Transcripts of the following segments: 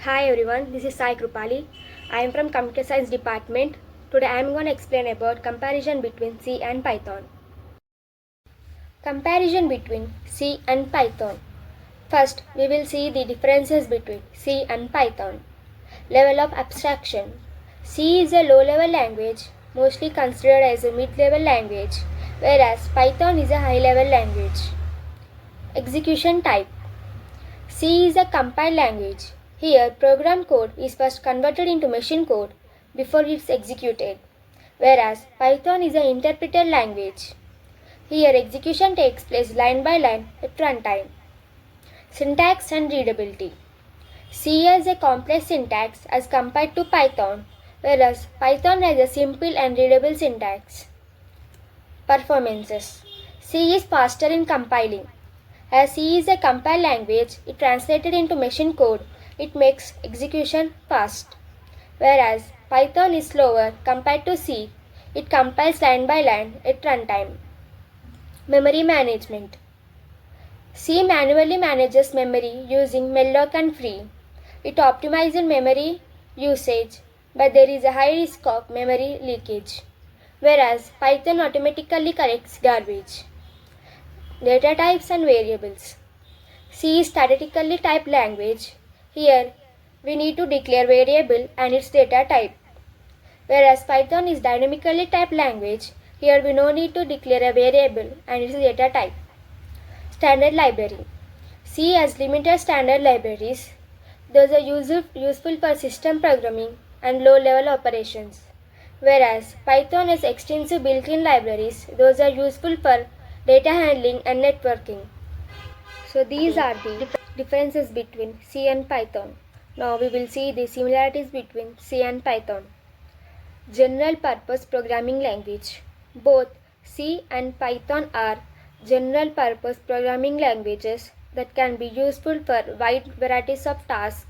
Hi everyone, this is Sai Krupali. I am from Computer Science Department. Today I am going to explain about comparison between C and Python. Comparison between C and Python. First, we will see the differences between C and Python. Level of abstraction. C is a low-level language, mostly considered as a mid-level language, whereas Python is a high-level language. Execution type. C is a compiled language. Here, program code is first converted into machine code before it's executed, whereas Python is an interpreted language. Here, execution takes place line by line at runtime. Syntax and readability. C has a complex syntax as compared to Python, whereas Python has a simple and readable syntax. Performances. C is faster in compiling. As C is a compiled language, it translated into machine code, it makes execution fast. Whereas Python is slower compared to C, it compiles line by line at runtime. Memory management. C manually manages memory using malloc and free. It optimizes memory usage, but there is a high risk of memory leakage. Whereas Python automatically corrects garbage. Data types and variables. C is statically typed language. Here, we need to declare variable and its data type. Whereas Python is dynamically typed language. Here, we no need to declare a variable and its data type. Standard library. C has limited standard libraries. Those are useful for system programming and low-level operations. Whereas Python has extensive built-in libraries. Those are useful for data handling and networking. So these are the differences between C and Python. Now we will see the similarities between C and Python. General purpose programming language. Both C and Python are general purpose programming languages that can be useful for wide varieties of tasks,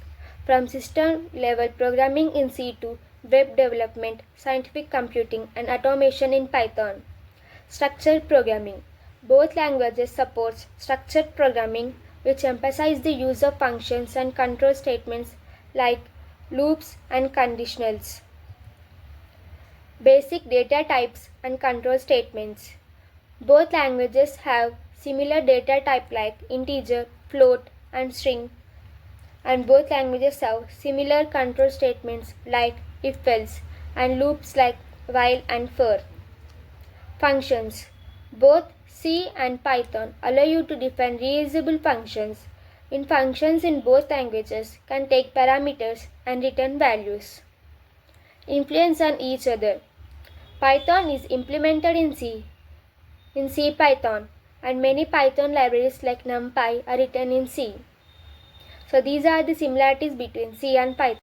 from system level programming in C to web development, scientific computing, and automation in Python. Structured programming. Both languages support structured programming, which emphasize the use of functions and control statements like loops and conditionals. Basic data types and control statements. Both languages have similar data type like integer, float, and string, and both languages have similar control statements like if-else and loops like while and for. Functions. Both C and Python allow you to define reusable functions. Functions in both languages can take parameters and return values. Influence on each other. Python is implemented in CPython, and many Python libraries like NumPy are written in C. So these are the similarities between C and Python.